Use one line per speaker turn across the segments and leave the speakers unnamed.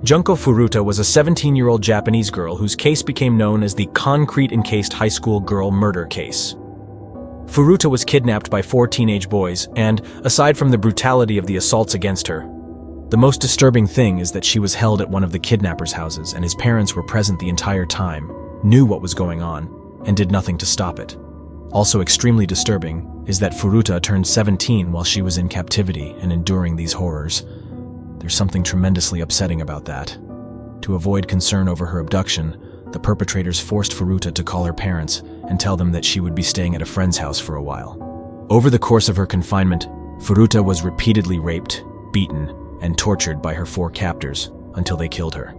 Junko Furuta was a 17-year-old Japanese girl whose case became known as the concrete-encased high school girl murder case. Furuta was kidnapped by 4 teenage boys and, aside from the brutality of the assaults against her, the most disturbing thing is that she was held at one of the kidnappers' houses and his parents were present the entire time, knew what was going on, and did nothing to stop it. Also extremely disturbing is that Furuta turned 17 while she was in captivity and enduring these horrors. There's something tremendously upsetting about that. To avoid concern over her abduction, the perpetrators forced Furuta to call her parents and tell them that she would be staying at a friend's house for a while. Over the course of her confinement, Furuta was repeatedly raped, beaten, and tortured by her 4 captors until they killed her.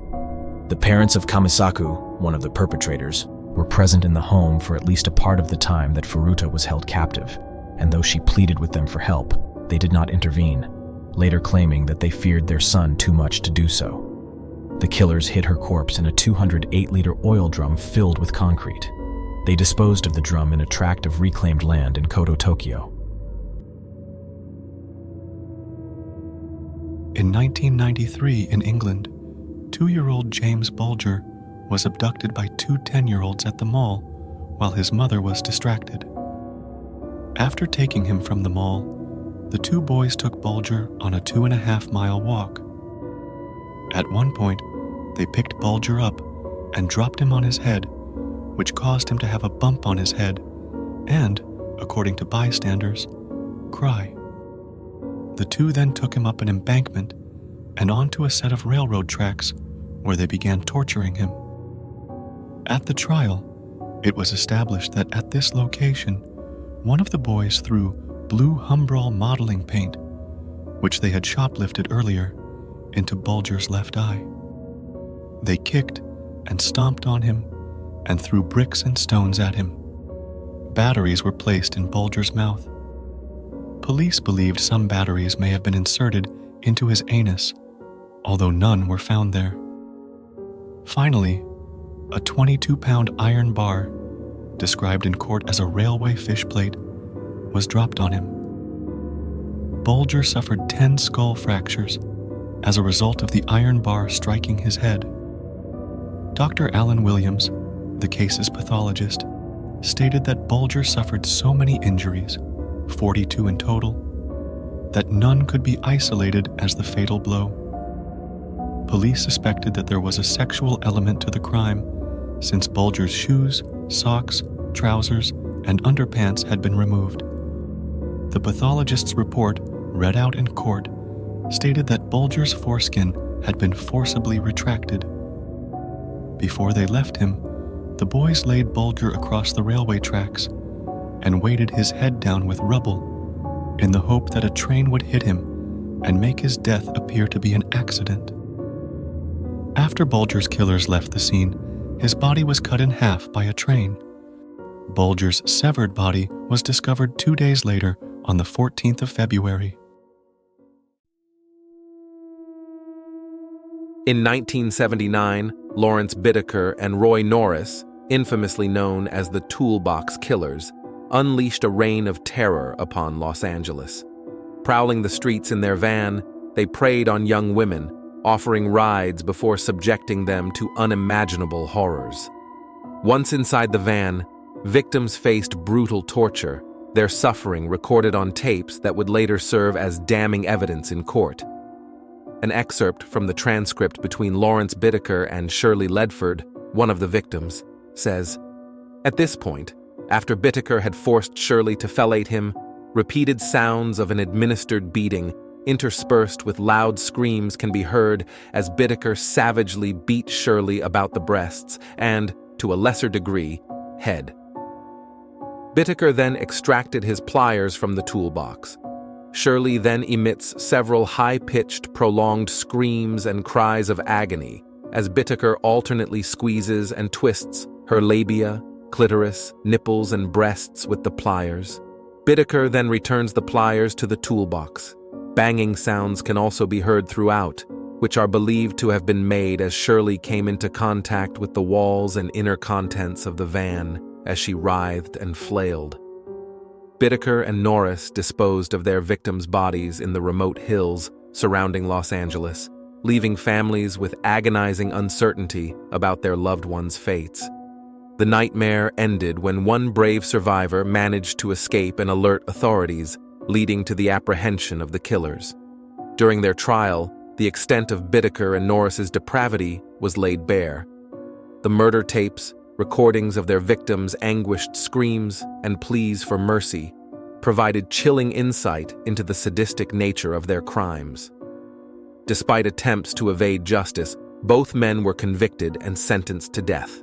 The parents of Kamisaku, one of the perpetrators, were present in the home for at least a part of the time that Furuta was held captive, and though she pleaded with them for help, they did not intervene, later claiming that they feared their son too much to do so. The killers hid her corpse in a 208-liter oil drum filled with concrete. They disposed of the drum in a tract of reclaimed land in Koto, Tokyo.
In 1993 in England, 2-year-old James Bulger was abducted by 2 10-year-olds at the mall while his mother was distracted. After taking him from the mall, the 2 boys took Bulger on a 2.5-mile walk. At one point, they picked Bulger up and dropped him on his head, which caused him to have a bump on his head and, according to bystanders, cry. The 2 then took him up an embankment and onto a set of railroad tracks where they began torturing him. At the trial, it was established that at this location, one of the boys threw blue Humbrol modeling paint, which they had shoplifted earlier, into Bulger's left eye. They kicked and stomped on him and threw bricks and stones at him. Batteries were placed in Bulger's mouth. Police believed some batteries may have been inserted into his anus, although none were found there. Finally, a 22-pound iron bar, described in court as a railway fish plate, was dropped on him. Bulger suffered 10 skull fractures as a result of the iron bar striking his head. Dr. Alan Williams, the case's pathologist, stated that Bulger suffered so many injuries, 42 in total, that none could be isolated as the fatal blow. Police suspected that there was a sexual element to the crime, since Bulger's shoes, socks, trousers, and underpants had been removed. The pathologist's report, read out in court, stated that Bulger's foreskin had been forcibly retracted. Before they left him, the boys laid Bulger across the railway tracks and weighted his head down with rubble in the hope that a train would hit him and make his death appear to be an accident. After Bulger's killers left the scene, his body was cut in half by a train. Bulger's severed body was discovered 2 days later on the 14th of February.
In 1979, Lawrence Bittaker and Roy Norris, infamously known as the Toolbox Killers, unleashed a reign of terror upon Los Angeles. Prowling the streets in their van, they preyed on young women, offering rides before subjecting them to unimaginable horrors. Once inside the van, victims faced brutal torture, their suffering recorded on tapes that would later serve as damning evidence in court. An excerpt from the transcript between Lawrence Bittaker and Shirley Ledford, one of the victims, says, "At this point, after Bittaker had forced Shirley to fellate him, repeated sounds of an administered beating, interspersed with loud screams, can be heard as Bittaker savagely beat Shirley about the breasts and, to a lesser degree, head. Bittaker then extracted his pliers from the toolbox. Shirley then emits several high-pitched, prolonged screams and cries of agony as Bittaker alternately squeezes and twists her labia, clitoris, nipples, and breasts with the pliers. Bittaker then returns the pliers to the toolbox. Banging sounds can also be heard throughout, which are believed to have been made as Shirley came into contact with the walls and inner contents of the van as she writhed and flailed. Bittaker and Norris disposed of their victims' bodies in the remote hills surrounding Los Angeles, leaving families with agonizing uncertainty about their loved ones' fates. The nightmare ended when one brave survivor managed to escape and alert authorities, leading to the apprehension of the killers. During their trial, the extent of Bittaker and Norris's depravity was laid bare. The murder tapes, recordings of their victims' anguished screams and pleas for mercy, provided chilling insight into the sadistic nature of their crimes. Despite attempts to evade justice, both men were convicted and sentenced to death.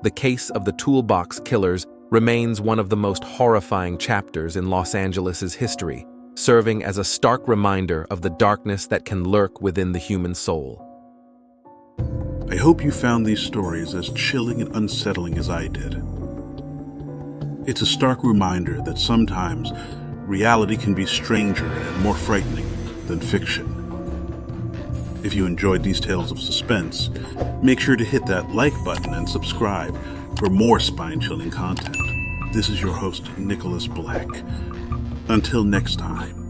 The case of the Toolbox Killers remains one of the most horrifying chapters in Los Angeles' history, serving as a stark reminder of the darkness that can lurk within the human soul.
I hope you found these stories as chilling and unsettling as I did. It's a stark reminder that sometimes reality can be stranger and more frightening than fiction. If you enjoyed these tales of suspense, make sure to hit that like button and subscribe for more spine-chilling content. This is your host, Nicholas Black. Until next time.